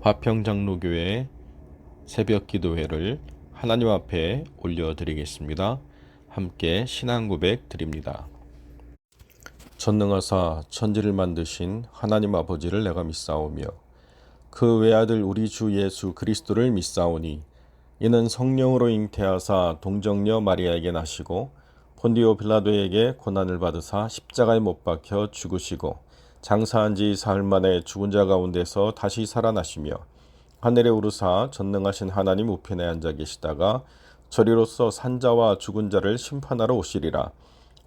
화평장로교회 새벽 기도회를 하나님 앞에 올려드리겠습니다. 함께 신앙 고백 드립니다. 전능하사 천지를 만드신 하나님 아버지를 내가 믿사오며 그 외아들 우리 주 예수 그리스도를 믿사오니 이는 성령으로 잉태하사 동정녀 마리아에게 나시고 본디오 빌라도에게 고난을 받으사 십자가에 못 박혀 죽으시고 장사한 지 사흘 만에 죽은 자 가운데서 다시 살아나시며 하늘에 오르사 전능하신 하나님 우편에 앉아 계시다가 저리로서 산자와 죽은 자를 심판하러 오시리라.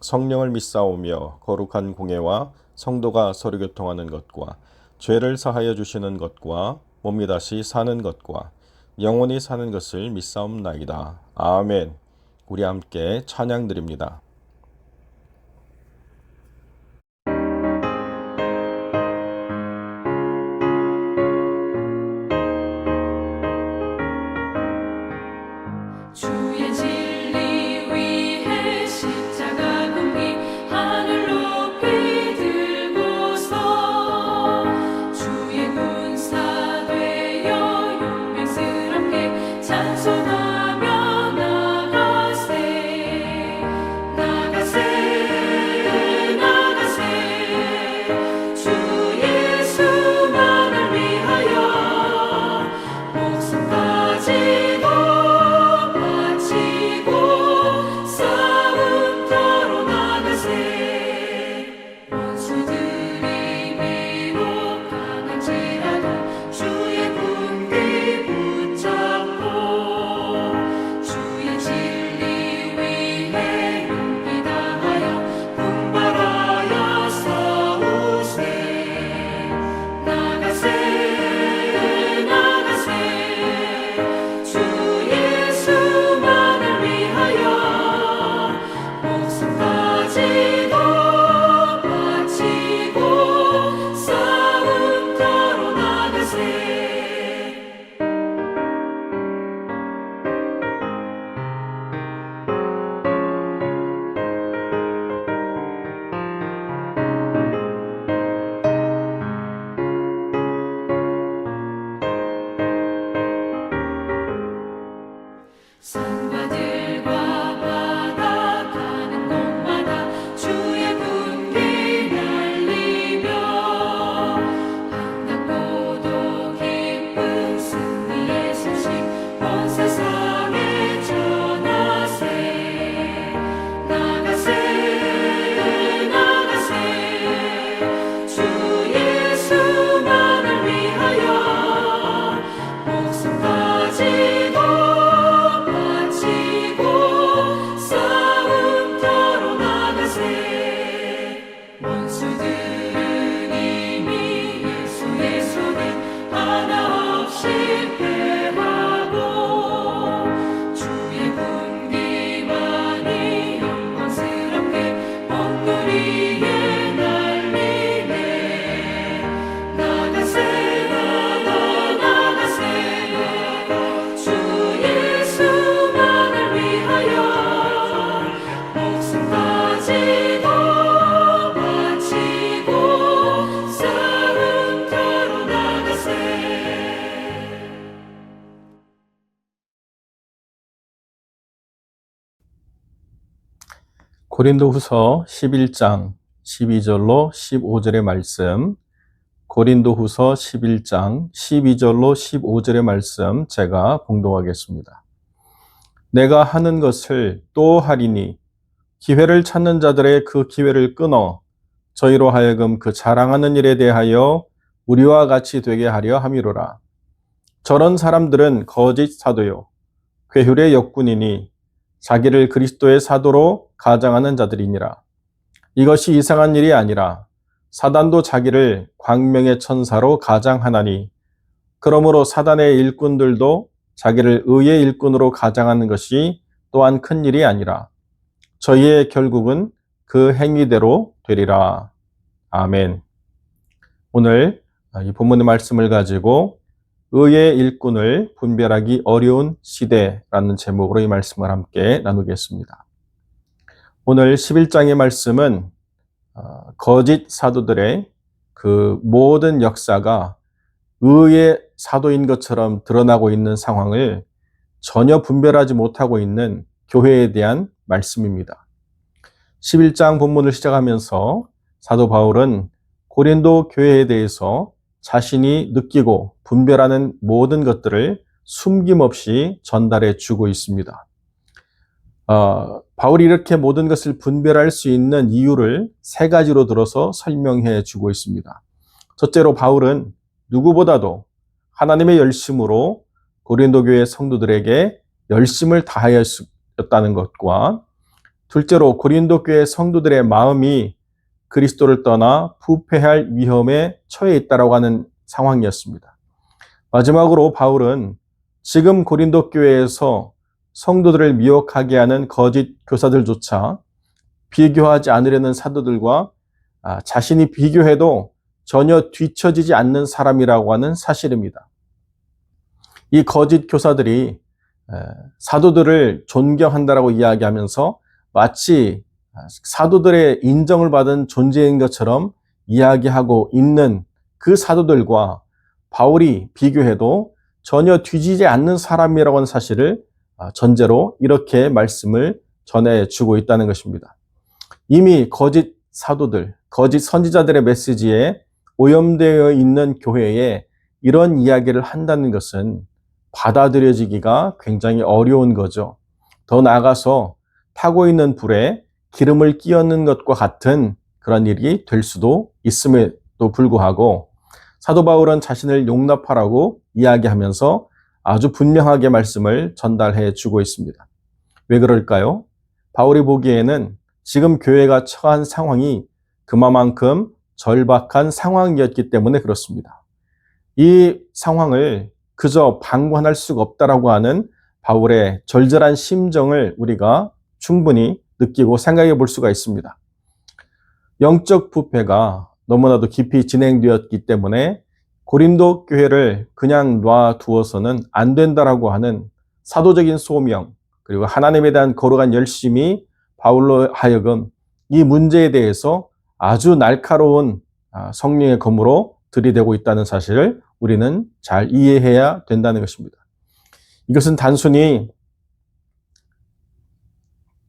성령을 믿사오며 거룩한 공예와 성도가 서로 교통하는 것과 죄를 사하여 주시는 것과 몸이 다시 사는 것과 영원히 사는 것을 믿사옵나이다. 아멘. 우리 함께 찬양 드립니다. 주의 진리 위해 십자가 금기 하늘 높이 들고서 주의 군사 되어 용맹스럽게 찬송하며 나가세 나가세 나가세 주 예수만을 위하여 목숨까지 산과들과 바다 가는 곳마다 주의 군기 날리며 한갑고도 기쁜 승리의 소식 온 세상에 전하세 나가세 나가세 주 예수만을 위하여 목숨까지 원수들은 이미 예수의 손에 하나 없이 패하고 주의 군기만이 영광스럽게 온누리에 날리네 나가세 나가세 주 예수만을 위하여 목숨까지 고린도후서 11장 12절로 15절의 말씀, 고린도후서 11장 12절로 15절의 말씀 제가 봉독하겠습니다. 내가 하는 것을 또 하리니 기회를 찾는 자들의 그 기회를 끊어 저희로 하여금 그 자랑하는 일에 대하여 우리와 같이 되게 하려 함이로라. 저런 사람들은 거짓 사도요 괴휼의 역군이니 자기를 그리스도의 사도로 가장하는 자들이니라. 이것이 이상한 일이 아니라 사단도 자기를 광명의 천사로 가장하나니 그러므로 사단의 일꾼들도 자기를 의의 일꾼으로 가장하는 것이 또한 큰 일이 아니라 저희의 결국은 그 행위대로 되리라. 아멘. 오늘 이 본문의 말씀을 가지고 의의 일꾼을 분별하기 어려운 시대라는 제목으로 이 말씀을 함께 나누겠습니다. 오늘 11장의 말씀은 거짓 사도들의 그 모든 역사가 의의 사도인 것처럼 드러나고 있는 상황을 전혀 분별하지 못하고 있는 교회에 대한 말씀입니다. 11장 본문을 시작하면서 사도 바울은 고린도 교회에 대해서 자신이 느끼고 분별하는 모든 것들을 숨김없이 전달해 주고 있습니다. 바울이 이렇게 모든 것을 분별할 수 있는 이유를 세 가지로 들어서 설명해 주고 있습니다. 첫째로 바울은 누구보다도 하나님의 열심으로 고린도 교회 성도들에게 열심을 다하였다는 것과, 둘째로 고린도 교회 성도들의 마음이 그리스도를 떠나 부패할 위험에 처해 있다라고 하는 상황이었습니다. 마지막으로 바울은 지금 고린도 교회에서 성도들을 미혹하게 하는 거짓 교사들조차 비교하지 않으려는 사도들과 자신이 비교해도 전혀 뒤처지지 않는 사람이라고 하는 사실입니다. 이 거짓 교사들이 사도들을 존경한다라고 이야기하면서 마치 사도들의 인정을 받은 존재인 것처럼 이야기하고 있는 그 사도들과 바울이 비교해도 전혀 뒤지지 않는 사람이라고 하는 사실을 전제로 이렇게 말씀을 전해주고 있다는 것입니다. 이미 거짓 사도들, 거짓 선지자들의 메시지에 오염되어 있는 교회에 이런 이야기를 한다는 것은 받아들여지기가 굉장히 어려운 거죠. 더 나아가서 타고 있는 불에 기름을 끼얹는 것과 같은 그런 일이 될 수도 있음에도 불구하고 사도 바울은 자신을 용납하라고 이야기하면서 아주 분명하게 말씀을 전달해 주고 있습니다. 왜 그럴까요? 바울이 보기에는 지금 교회가 처한 상황이 그만큼 절박한 상황이었기 때문에 그렇습니다. 이 상황을 그저 방관할 수가 없다라고 하는 바울의 절절한 심정을 우리가 충분히 느끼고 생각해 볼 수가 있습니다. 영적 부패가 너무나도 깊이 진행되었기 때문에 고린도 교회를 그냥 놔두어서는 안 된다라고 하는 사도적인 소명, 그리고 하나님에 대한 거룩한 열심이 바울로 하여금 이 문제에 대해서 아주 날카로운 성령의 검으로 들이대고 있다는 사실을 우리는 잘 이해해야 된다는 것입니다. 이것은 단순히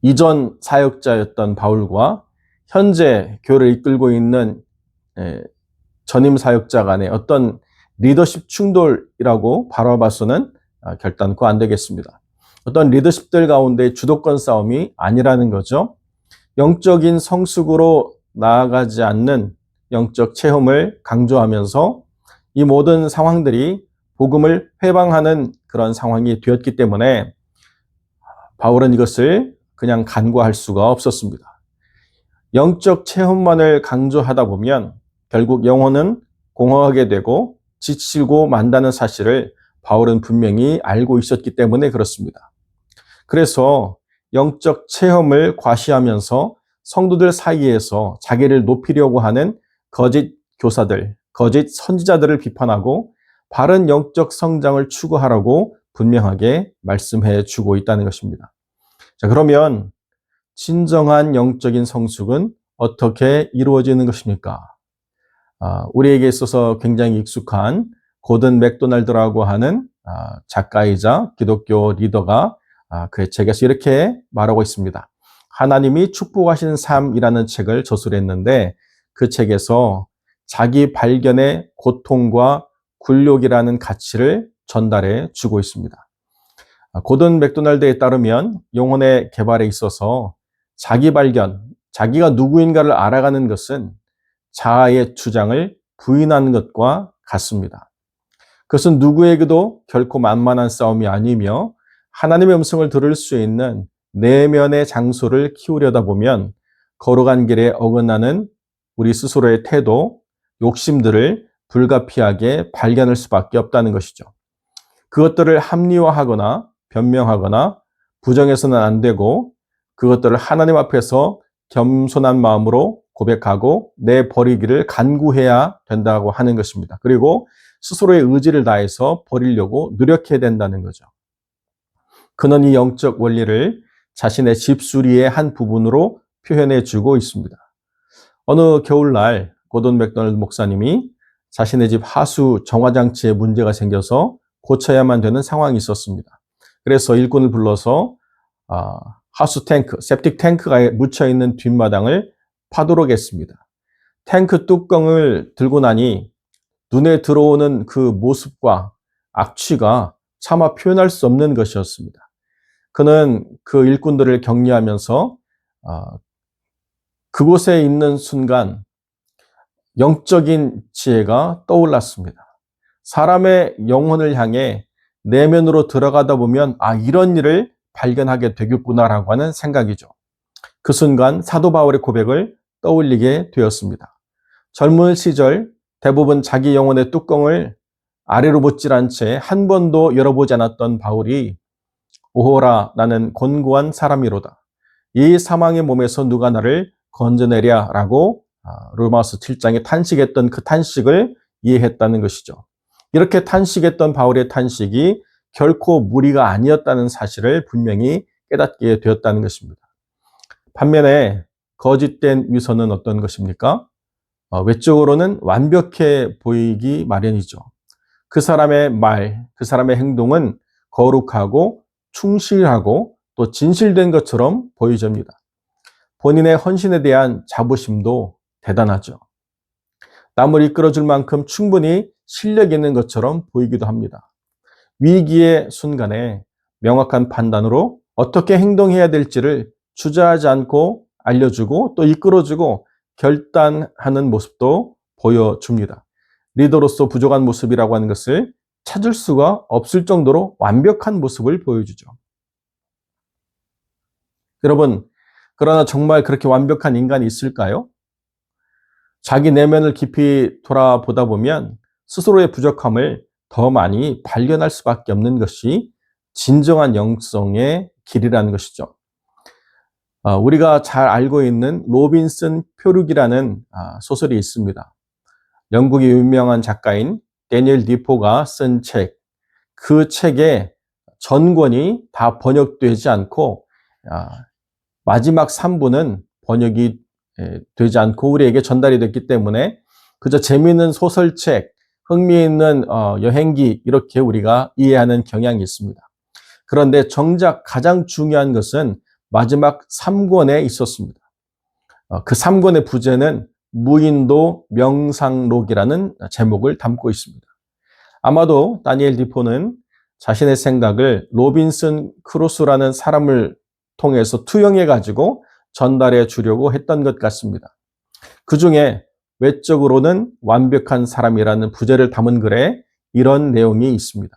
이전 사역자였던 바울과 현재 교회를 이끌고 있는 전임 사역자 간의 어떤 리더십 충돌이라고 바라봐서는 결단코 안 되겠습니다. 어떤 리더십들 가운데 주도권 싸움이 아니라는 거죠. 영적인 성숙으로 나아가지 않는 영적 체험을 강조하면서 이 모든 상황들이 복음을 회방하는 그런 상황이 되었기 때문에 바울은 이것을 그냥 간과할 수가 없었습니다. 영적 체험만을 강조하다 보면 결국 영혼은 공허하게 되고 지치고 만다는 사실을 바울은 분명히 알고 있었기 때문에 그렇습니다. 그래서 영적 체험을 과시하면서 성도들 사이에서 자기를 높이려고 하는 거짓 교사들, 거짓 선지자들을 비판하고 바른 영적 성장을 추구하라고 분명하게 말씀해 주고 있다는 것입니다. 자, 그러면 진정한 영적인 성숙은 어떻게 이루어지는 것입니까? 우리에게 있어서 굉장히 익숙한 고든 맥도날드라고 하는 작가이자 기독교 리더가 그의 책에서 이렇게 말하고 있습니다. 하나님이 축복하시는 삶이라는 책을 저술했는데 그 책에서 자기 발견의 고통과 굴욕이라는 가치를 전달해 주고 있습니다. 고든 맥도날드에 따르면 영혼의 개발에 있어서 자기 발견, 자기가 누구인가를 알아가는 것은 자아의 주장을 부인하는 것과 같습니다. 그것은 누구에게도 결코 만만한 싸움이 아니며 하나님의 음성을 들을 수 있는 내면의 장소를 키우려다 보면 거룩한 길에 어긋나는 우리 스스로의 태도, 욕심들을 불가피하게 발견할 수밖에 없다는 것이죠. 그것들을 합리화하거나 변명하거나 부정해서는 안 되고 그것들을 하나님 앞에서 겸손한 마음으로 고백하고 내버리기를 간구해야 된다고 하는 것입니다. 그리고 스스로의 의지를 다해서 버리려고 노력해야 된다는 거죠. 그는 이 영적 원리를 자신의 집수리의 한 부분으로 표현해 주고 있습니다. 어느 겨울날 고든 맥도날드 목사님이 자신의 집 하수 정화장치에 문제가 생겨서 고쳐야만 되는 상황이 있었습니다. 그래서 일꾼을 불러서 하수 탱크, 세프틱 탱크가 묻혀있는 뒷마당을 파도록 했습니다. 탱크 뚜껑을 들고 나니 눈에 들어오는 그 모습과 악취가 차마 표현할 수 없는 것이었습니다. 그는 그 일꾼들을 격려하면서 그곳에 있는 순간 영적인 지혜가 떠올랐습니다. 사람의 영혼을 향해 내면으로 들어가다 보면 이런 일을 발견하게 되겠구나라고 하는 생각이죠. 그 순간 사도 바울의 고백을 떠올리게 되었습니다. 젊은 시절 대부분 자기 영혼의 뚜껑을 아래로 못질한 채 한 번도 열어보지 않았던 바울이 오호라 나는 곤고한 사람이로다. 이 사망의 몸에서 누가 나를 건져내랴 라고 로마서 7장에 탄식했던 그 탄식을 이해했다는 것이죠. 이렇게 탄식했던 바울의 탄식이 결코 무리가 아니었다는 사실을 분명히 깨닫게 되었다는 것입니다. 반면에 거짓된 위선은 어떤 것입니까? 외적으로는 완벽해 보이기 마련이죠. 그 사람의 말, 그 사람의 행동은 거룩하고 충실하고 또 진실된 것처럼 보여집니다. 본인의 헌신에 대한 자부심도 대단하죠. 남을 이끌어줄 만큼 충분히 실력 있는 것처럼 보이기도 합니다. 위기의 순간에 명확한 판단으로 어떻게 행동해야 될지를 주저하지 않고 알려주고 또 이끌어주고 결단하는 모습도 보여줍니다. 리더로서 부족한 모습이라고 하는 것을 찾을 수가 없을 정도로 완벽한 모습을 보여주죠. 여러분, 그러나 정말 그렇게 완벽한 인간이 있을까요? 자기 내면을 깊이 돌아보다 보면 스스로의 부족함을 더 많이 발견할 수밖에 없는 것이 진정한 영성의 길이라는 것이죠. 우리가 잘 알고 있는 로빈슨 표류기라는 소설이 있습니다. 영국의 유명한 작가인 데니엘 디포가 쓴 책, 그 책의 전권이 다 번역되지 않고 마지막 3부는 번역이 되지 않고 우리에게 전달이 됐기 때문에 그저 재미있는 소설책, 흥미있는 여행기 이렇게 우리가 이해하는 경향이 있습니다. 그런데 정작 가장 중요한 것은 마지막 3권에 있었습니다. 그 3권의 부제는 무인도 명상록이라는 제목을 담고 있습니다. 아마도 다니엘 디포는 자신의 생각을 로빈슨 크루소라는 사람을 통해서 투영해가지고 전달해 주려고 했던 것 같습니다. 그 중에 외적으로는 완벽한 사람이라는 부제를 담은 글에 이런 내용이 있습니다.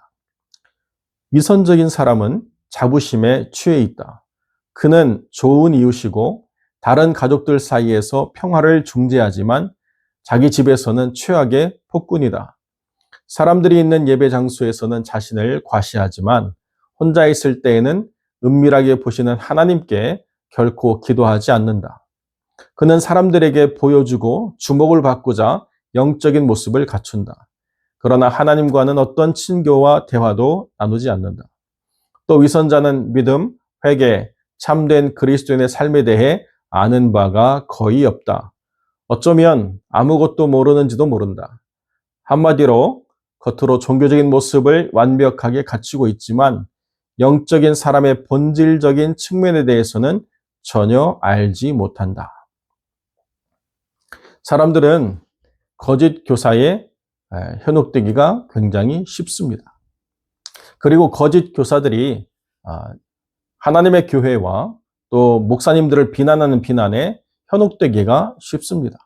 위선적인 사람은 자부심에 취해 있다. 그는 좋은 이웃이고 다른 가족들 사이에서 평화를 중재하지만 자기 집에서는 최악의 폭군이다. 사람들이 있는 예배 장소에서는 자신을 과시하지만 혼자 있을 때에는 은밀하게 보시는 하나님께 결코 기도하지 않는다. 그는 사람들에게 보여주고 주목을 받고자 영적인 모습을 갖춘다. 그러나 하나님과는 어떤 친교와 대화도 나누지 않는다. 또 위선자는 믿음, 회개, 참된 그리스도인의 삶에 대해 아는 바가 거의 없다. 어쩌면 아무것도 모르는지도 모른다. 한마디로 겉으로 종교적인 모습을 완벽하게 갖추고 있지만 영적인 사람의 본질적인 측면에 대해서는 전혀 알지 못한다. 사람들은 거짓 교사에 현혹되기가 굉장히 쉽습니다. 그리고 거짓 교사들이 하나님의 교회와 또 목사님들을 비난하는 비난에 현혹되기가 쉽습니다.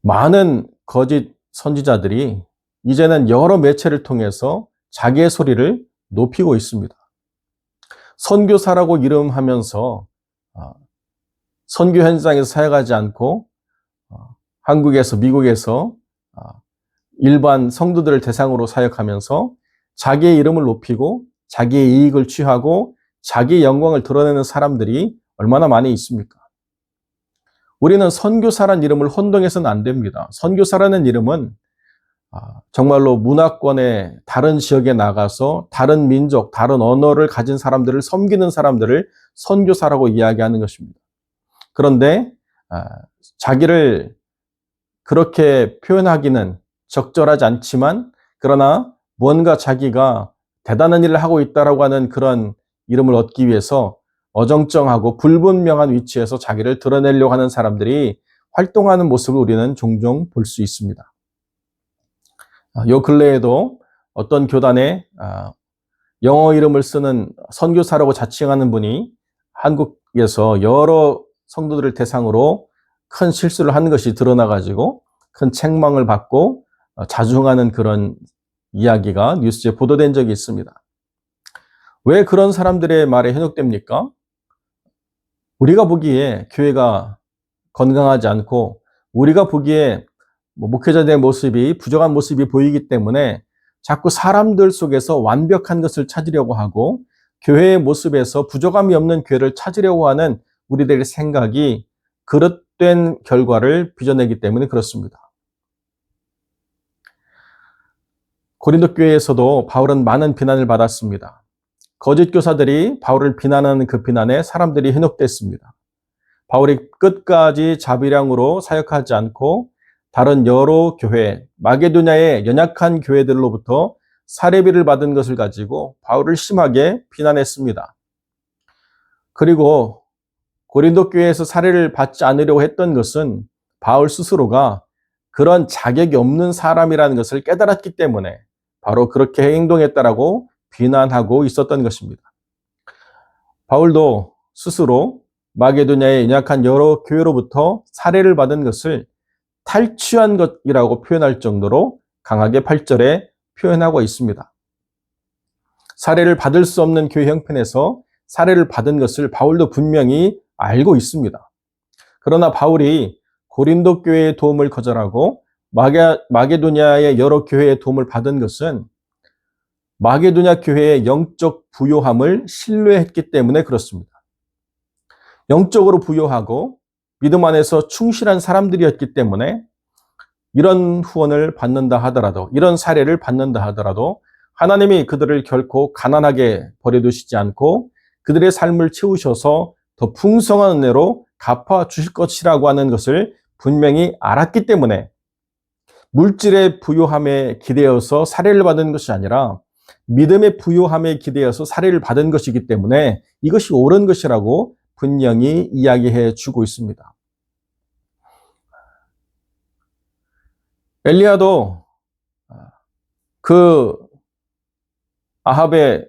많은 거짓 선지자들이 이제는 여러 매체를 통해서 자기의 소리를 높이고 있습니다. 선교사라고 이름하면서 선교 현장에서 사역하지 않고 한국에서 미국에서 일반 성도들을 대상으로 사역하면서 자기의 이름을 높이고 자기의 이익을 취하고 자기의 영광을 드러내는 사람들이 얼마나 많이 있습니까? 우리는 선교사란 이름을 혼동해서는 안 됩니다. 선교사라는 이름은 정말로 문화권의 다른 지역에 나가서 다른 민족, 다른 언어를 가진 사람들을 섬기는 사람들을 선교사라고 이야기하는 것입니다. 그런데 자기를 그렇게 표현하기는 적절하지 않지만 그러나 뭔가 자기가 대단한 일을 하고 있다라고 하는 그런 이름을 얻기 위해서 어정쩡하고 불분명한 위치에서 자기를 드러내려고 하는 사람들이 활동하는 모습을 우리는 종종 볼 수 있습니다. 요 근래에도 어떤 교단에 영어 이름을 쓰는 선교사라고 자칭하는 분이 한국에서 여러 성도들을 대상으로 큰 실수를 한 것이 드러나가지고 큰 책망을 받고 자중하는 그런 이야기가 뉴스에 보도된 적이 있습니다. 왜 그런 사람들의 말에 현혹됩니까? 우리가 보기에 교회가 건강하지 않고 우리가 보기에 목회자들의 모습이 부족한 모습이 보이기 때문에 자꾸 사람들 속에서 완벽한 것을 찾으려고 하고 교회의 모습에서 부족함이 없는 교회를 찾으려고 하는 우리들의 생각이 그릇된 결과를 빚어내기 때문에 그렇습니다. 고린도 교회에서도 바울은 많은 비난을 받았습니다. 거짓 교사들이 바울을 비난하는 그 비난에 사람들이 현혹됐습니다. 바울이 끝까지 자비량으로 사역하지 않고 다른 여러 교회, 마게도냐의 연약한 교회들로부터 사례비를 받은 것을 가지고 바울을 심하게 비난했습니다. 그리고 고린도 교회에서 사례를 받지 않으려고 했던 것은 바울 스스로가 그런 자격이 없는 사람이라는 것을 깨달았기 때문에 바로 그렇게 행동했다라고 비난하고 있었던 것입니다. 바울도 스스로 마게도냐의 연약한 여러 교회로부터 사례를 받은 것을 탈취한 것이라고 표현할 정도로 강하게 8절에 표현하고 있습니다. 사례를 받을 수 없는 교회 형편에서 사례를 받은 것을 바울도 분명히 알고 있습니다. 그러나 바울이 고린도 교회의 도움을 거절하고 마게도냐의 여러 교회의 도움을 받은 것은 마게도냐 교회의 영적 부요함을 신뢰했기 때문에 그렇습니다. 영적으로 부요하고 믿음 안에서 충실한 사람들이었기 때문에 이런 후원을 받는다 하더라도, 이런 사례를 받는다 하더라도 하나님이 그들을 결코 가난하게 버려두시지 않고 그들의 삶을 채우셔서 더 풍성한 은혜로 갚아 주실 것이라고 하는 것을 분명히 알았기 때문에 물질의 부요함에 기대어서 사례를 받은 것이 아니라 믿음의 부요함에 기대어서 사례를 받은 것이기 때문에 이것이 옳은 것이라고 분명히 이야기해 주고 있습니다. 엘리야도 그 아합의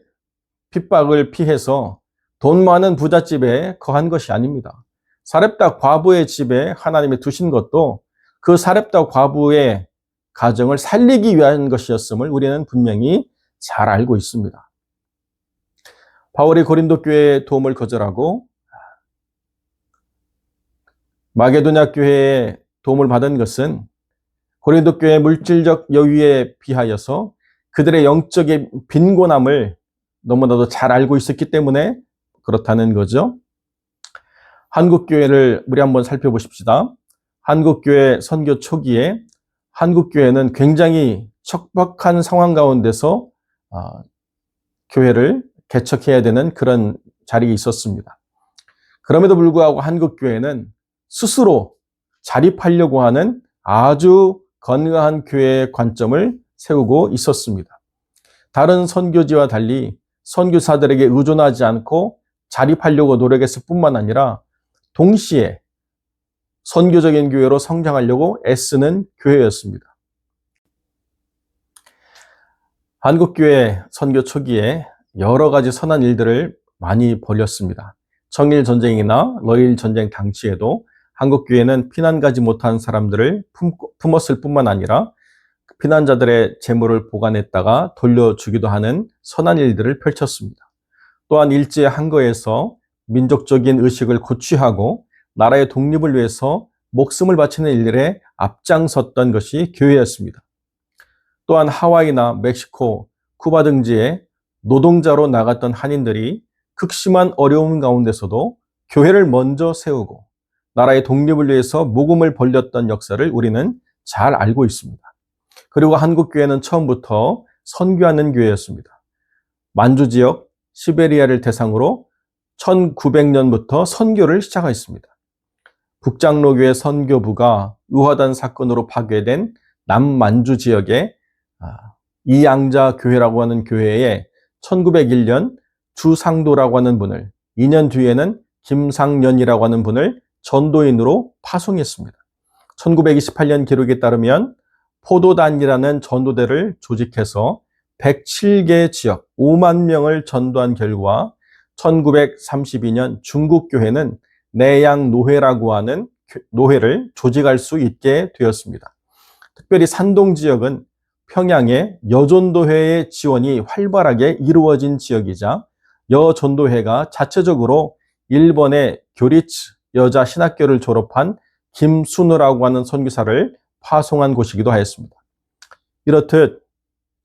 핍박을 피해서 돈 많은 부잣집에 거한 것이 아닙니다. 사렙다 과부의 집에 하나님이 두신 것도 그 사렙다 과부의 가정을 살리기 위한 것이었음을 우리는 분명히 잘 알고 있습니다. 바울이 고린도 교회의 도움을 거절하고 마게도냐 교회의 도움을 받은 것은 고린도 교회의 물질적 여유에 비하여서 그들의 영적인 빈곤함을 너무나도 잘 알고 있었기 때문에 그렇다는 거죠. 한국교회를 우리 한번 살펴보십시다. 한국교회 선교 초기에 한국교회는 굉장히 척박한 상황 가운데서 교회를 개척해야 되는 그런 자리에 있었습니다. 그럼에도 불구하고 한국교회는 스스로 자립하려고 하는 아주 건강한 교회의 관점을 세우고 있었습니다. 다른 선교지와 달리 선교사들에게 의존하지 않고 자립하려고 노력했을 뿐만 아니라 동시에 선교적인 교회로 성장하려고 애쓰는 교회였습니다. 한국교회 선교 초기에 여러 가지 선한 일들을 많이 벌였습니다. 청일전쟁이나 러일전쟁 당시에도 한국교회는 피난 가지 못한 사람들을 품었을 뿐만 아니라 피난자들의 재물을 보관했다가 돌려주기도 하는 선한 일들을 펼쳤습니다. 또한 일제 항거에서 민족적인 의식을 고취하고 나라의 독립을 위해서 목숨을 바치는 일들에 앞장섰던 것이 교회였습니다. 또한 하와이나 멕시코, 쿠바 등지에 노동자로 나갔던 한인들이 극심한 어려움 가운데서도 교회를 먼저 세우고 나라의 독립을 위해서 모금을 벌렸던 역사를 우리는 잘 알고 있습니다. 그리고 한국교회는 처음부터 선교하는 교회였습니다. 만주 지역 시베리아를 대상으로 1900년부터 선교를 시작했습니다. 북장로교회 선교부가 의화단 사건으로 파괴된 남만주 지역의 이양자 교회라고 하는 교회에 1901년 주상도라고 하는 분을, 2년 뒤에는 김상년이라고 하는 분을 전도인으로 파송했습니다. 1928년 기록에 따르면 포도단이라는 전도대를 조직해서 107개 지역 5만 명을 전도한 결과 1932년 중국교회는 내양노회라고 하는 노회를 조직할 수 있게 되었습니다. 특별히 산동 지역은 평양의 여전도회의 지원이 활발하게 이루어진 지역이자 여전도회가 자체적으로 일본의 교리츠 여자 신학교를 졸업한 김순우라고 하는 선교사를 파송한 곳이기도 하였습니다. 이렇듯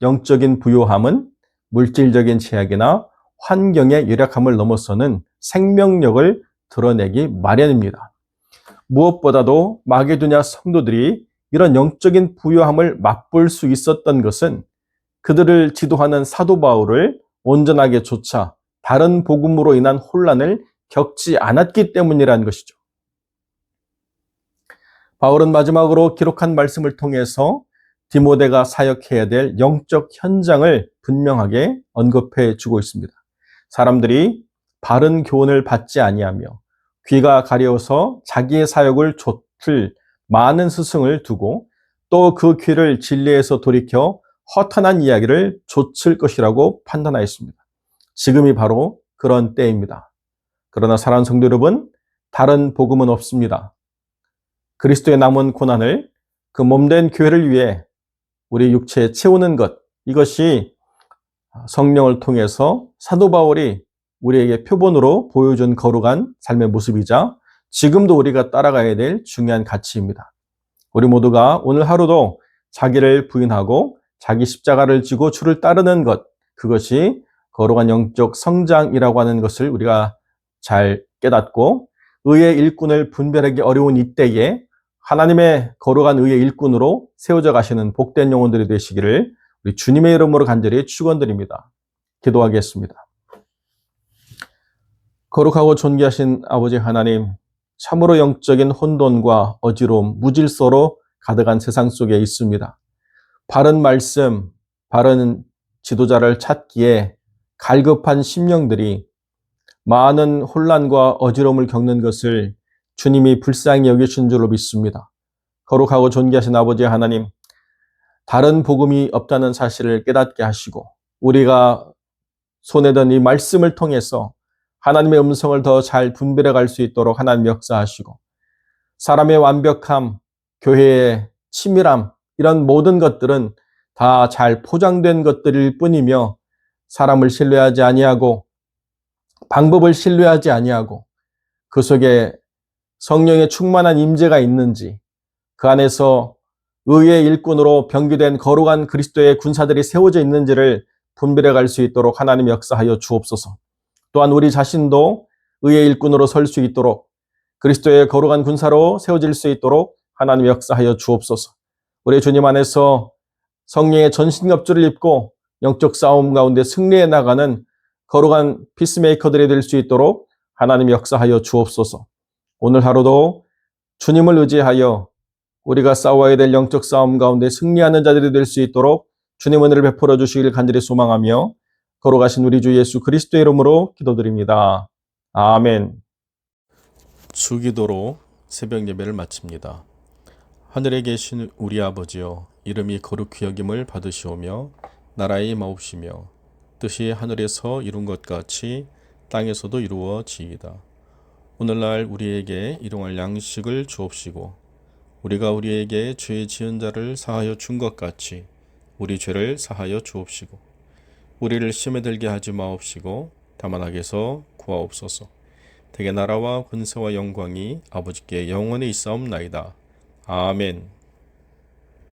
영적인 부요함은 물질적인 제약이나 환경의 열악함을 넘어서는 생명력을 드러내기 마련입니다. 무엇보다도 마게도냐 성도들이 이런 영적인 부요함을 맛볼 수 있었던 것은 그들을 지도하는 사도 바울을 온전하게 좇아 다른 복음으로 인한 혼란을 겪지 않았기 때문이라는 것이죠. 바울은 마지막으로 기록한 말씀을 통해서 디모데가 사역해야 될 영적 현장을 분명하게 언급해 주고 있습니다. 사람들이 바른 교훈을 받지 아니하며 귀가 가려워서 자기의 사역을 좇을 많은 스승을 두고 또 그 귀를 진리에서 돌이켜 허탄한 이야기를 좇을 것이라고 판단하였습니다. 지금이 바로 그런 때입니다. 그러나 사랑하는 성도 여러분, 다른 복음은 없습니다. 그리스도의 남은 고난을 그 몸된 교회를 위해 우리 육체에 채우는 것, 이것이 성령을 통해서 사도 바울이 우리에게 표본으로 보여준 거룩한 삶의 모습이자 지금도 우리가 따라가야 될 중요한 가치입니다. 우리 모두가 오늘 하루도 자기를 부인하고 자기 십자가를 지고 주를 따르는 것, 그것이 거룩한 영적 성장이라고 하는 것을 우리가 잘 깨닫고 의의 일꾼을 분별하기 어려운 이때에 하나님의 거룩한 의의 일꾼으로 세워져 가시는 복된 영혼들이 되시기를 우리 주님의 이름으로 간절히 축원드립니다. 기도하겠습니다. 거룩하고 존귀하신 아버지 하나님, 참으로 영적인 혼돈과 어지러움, 무질서로 가득한 세상 속에 있습니다. 바른 말씀, 바른 지도자를 찾기에 갈급한 심령들이 많은 혼란과 어지러움을 겪는 것을 주님이 불쌍히 여기신 줄로 믿습니다. 거룩하고 존귀하신 아버지 하나님, 다른 복음이 없다는 사실을 깨닫게 하시고 우리가 손에 든 이 말씀을 통해서 하나님의 음성을 더 잘 분별해 갈 수 있도록 하나님 역사하시고 사람의 완벽함, 교회의 치밀함, 이런 모든 것들은 다 잘 포장된 것들일 뿐이며 사람을 신뢰하지 아니하고 방법을 신뢰하지 아니하고 그 속에 성령의 충만한 임재가 있는지 그 안에서 의의 일꾼으로 병기된 거룩한 그리스도의 군사들이 세워져 있는지를 분별해 갈 수 있도록 하나님 역사하여 주옵소서. 또한 우리 자신도 의의 일꾼으로 설 수 있도록 그리스도의 거룩한 군사로 세워질 수 있도록 하나님 역사하여 주옵소서. 우리 주님 안에서 성령의 전신갑주를 입고 영적 싸움 가운데 승리해 나가는 거룩한 피스메이커들이 될 수 있도록 하나님 역사하여 주옵소서. 오늘 하루도 주님을 의지하여 우리가 싸워야 될 영적 싸움 가운데 승리하는 자들이 될 수 있도록 주님 은혜를 베풀어 주시기를 간절히 소망하며 거룩하신 우리 주 예수 그리스도의 이름으로 기도드립니다. 아멘. 주기도로 새벽 예배를 마칩니다. 하늘에 계신 우리 아버지여, 이름이 거룩히 여김을 받으시오며 나라의 마옵시며 뜻이 하늘에서 이룬 것 같이 땅에서도 이루어지이다. 오늘날 우리에게 일용할 양식을 주옵시고 우리가 우리에게 죄 지은 자를 사하여 준 것 같이 우리 죄를 사하여 주옵시고 우리를 시험에 들게 하지 마옵시고 다만 악에서 구하옵소서. 대개 나라와 권세와 영광이 아버지께 영원히 있사옵나이다. 아멘.